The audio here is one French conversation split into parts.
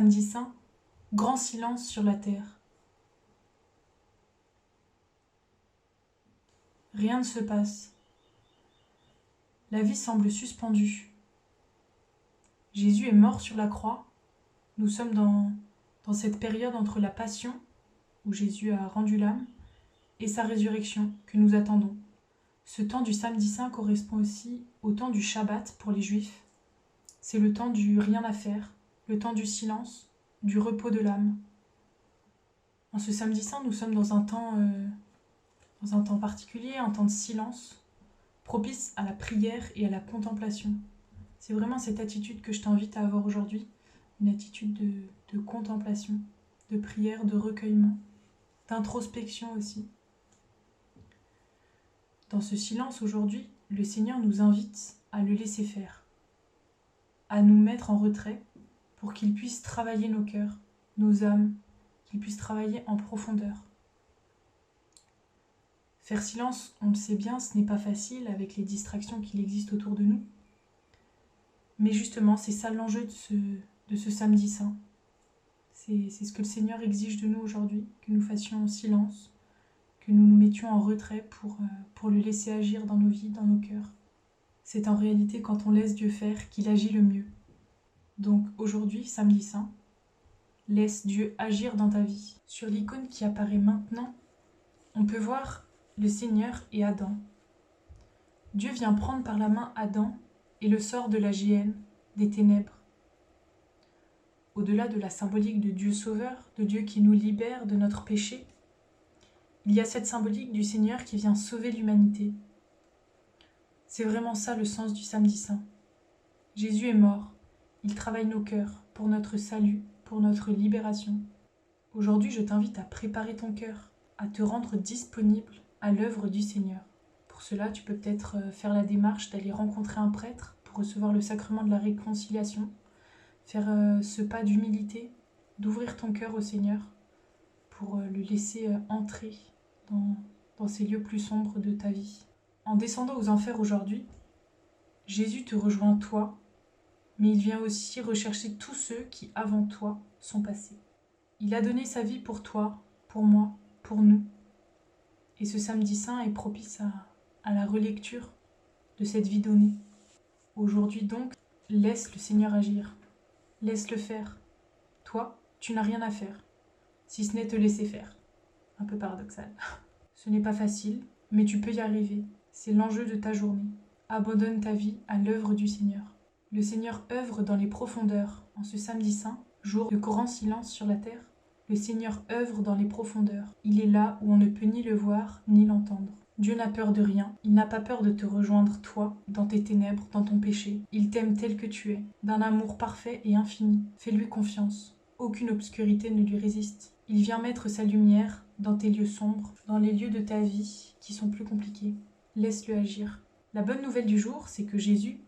samedi saint, grand silence sur la terre. Rien ne se passe. La vie semble suspendue. Jésus est mort sur la croix. Nous sommes dans cette période entre la passion, où Jésus a rendu l'âme, et sa résurrection que nous attendons. Ce temps du samedi saint correspond aussi au temps du Shabbat pour les Juifs. C'est le temps du rien à faire, le temps du silence, du repos de l'âme. En ce samedi saint, nous sommes dans un temps particulier, un temps de silence, propice à la prière et à la contemplation. C'est vraiment cette attitude que je t'invite à avoir aujourd'hui, une attitude de contemplation, de prière, de recueillement, d'introspection aussi. Dans ce silence aujourd'hui, le Seigneur nous invite à le laisser faire, à nous mettre en retrait pour qu'il puisse travailler nos cœurs, nos âmes, qu'il puisse travailler en profondeur. Faire silence, on le sait bien, ce n'est pas facile avec les distractions qu'il existe autour de nous. Mais justement, c'est ça l'enjeu de ce samedi saint. C'est ce que le Seigneur exige de nous aujourd'hui, que nous fassions silence, que nous nous mettions en retrait pour le laisser agir dans nos vies, dans nos cœurs. C'est en réalité quand on laisse Dieu faire qu'il agit le mieux. Donc aujourd'hui, samedi saint, laisse Dieu agir dans ta vie. Sur l'icône qui apparaît maintenant, on peut voir le Seigneur et Adam. Dieu vient prendre par la main Adam et le sort de la géhenne, des ténèbres. Au-delà de la symbolique de Dieu sauveur, de Dieu qui nous libère de notre péché, il y a cette symbolique du Seigneur qui vient sauver l'humanité. C'est vraiment ça le sens du samedi saint. Jésus est mort, il travaille nos cœurs pour notre salut, pour notre libération. Aujourd'hui, je t'invite à préparer ton cœur, à te rendre disponible à l'œuvre du Seigneur. Pour cela, tu peux peut-être faire la démarche d'aller rencontrer un prêtre pour recevoir le sacrement de la réconciliation, faire ce pas d'humilité, d'ouvrir ton cœur au Seigneur pour le laisser entrer dans ces lieux plus sombres de ta vie. En descendant aux enfers aujourd'hui, Jésus te rejoint toi, mais il vient aussi rechercher tous ceux qui, avant toi, sont passés. Il a donné sa vie pour toi, pour moi, pour nous. Et ce samedi saint est propice à la relecture de cette vie donnée. Aujourd'hui donc, laisse le Seigneur agir. Laisse-le faire. Toi, tu n'as rien à faire, si ce n'est te laisser faire. Un peu paradoxal. Ce n'est pas facile, mais tu peux y arriver. C'est l'enjeu de ta journée. Abandonne ta vie à l'œuvre du Seigneur. Le Seigneur œuvre dans les profondeurs. En ce samedi saint, jour de grand silence sur la terre, le Seigneur œuvre dans les profondeurs. Il est là où on ne peut ni le voir, ni l'entendre. Dieu n'a peur de rien. Il n'a pas peur de te rejoindre, toi, dans tes ténèbres, dans ton péché. Il t'aime tel que tu es, d'un amour parfait et infini. Fais-lui confiance. Aucune obscurité ne lui résiste. Il vient mettre sa lumière dans tes lieux sombres, dans les lieux de ta vie qui sont plus compliqués. Laisse-le agir. La bonne nouvelle du jour, c'est que Jésus,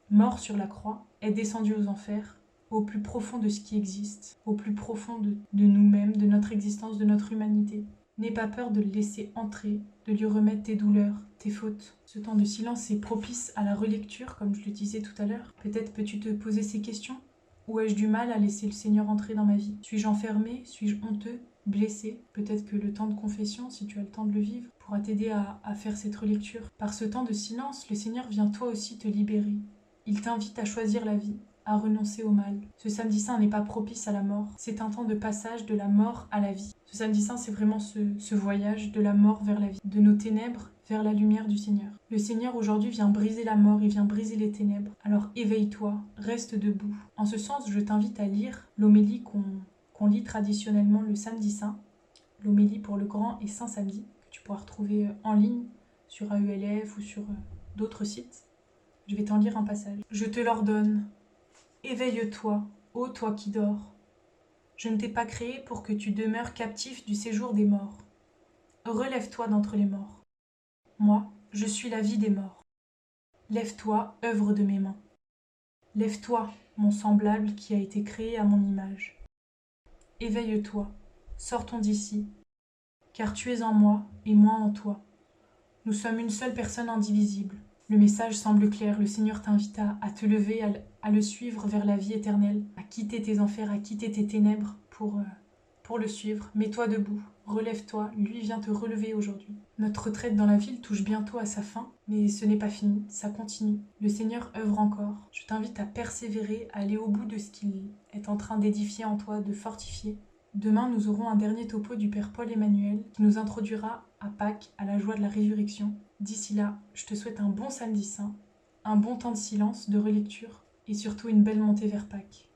mort sur la croix, est descendu aux enfers, au plus profond de ce qui existe, au plus profond de nous-mêmes, de notre existence, de notre humanité. N'aie pas peur de le laisser entrer, de lui remettre tes douleurs, tes fautes. Ce temps de silence est propice à la relecture, comme je le disais tout à l'heure. Peut-être peux-tu te poser ces questions. Où ai-je du mal à laisser le Seigneur entrer dans ma vie? Suis-je enfermé? Suis-je honteux? Blessé? Peut-être que le temps de confession, si tu as le temps de le vivre, pourra t'aider à faire cette relecture. Par ce temps de silence, le Seigneur vient toi aussi te libérer. Il t'invite à choisir la vie, à renoncer au mal. Ce samedi saint n'est pas propice à la mort. C'est un temps de passage de la mort à la vie. Ce samedi saint, c'est vraiment ce voyage de la mort vers la vie, de nos ténèbres vers la lumière du Seigneur. Le Seigneur aujourd'hui vient briser la mort, il vient briser les ténèbres. Alors éveille-toi, reste debout. En ce sens, je t'invite à lire l'homélie qu'on lit traditionnellement le samedi saint, l'homélie pour le grand et saint samedi, que tu pourras retrouver en ligne sur AELF ou sur d'autres sites. Je vais t'en lire un passage. Je te l'ordonne. Éveille-toi, ô toi qui dors. Je ne t'ai pas créé pour que tu demeures captif du séjour des morts. Relève-toi d'entre les morts. Moi, je suis la vie des morts. Lève-toi, œuvre de mes mains. Lève-toi, mon semblable qui a été créé à mon image. Éveille-toi, sortons d'ici, car tu es en moi et moi en toi. Nous sommes une seule personne indivisible. Le message semble clair, le Seigneur t'invite à te lever, à le suivre vers la vie éternelle, à quitter tes enfers, à quitter tes ténèbres pour le suivre. Mets-toi debout, relève-toi, lui vient te relever aujourd'hui. Notre retraite dans la ville touche bientôt à sa fin, mais ce n'est pas fini, ça continue. Le Seigneur œuvre encore. Je t'invite à persévérer, à aller au bout de ce qu'il est en train d'édifier en toi, de fortifier. Demain, nous aurons un dernier topo du Père Paul Emmanuel qui nous introduira à Pâques, à la joie de la résurrection. D'ici là, je te souhaite un bon samedi saint, un bon temps de silence, de relecture et surtout une belle montée vers Pâques.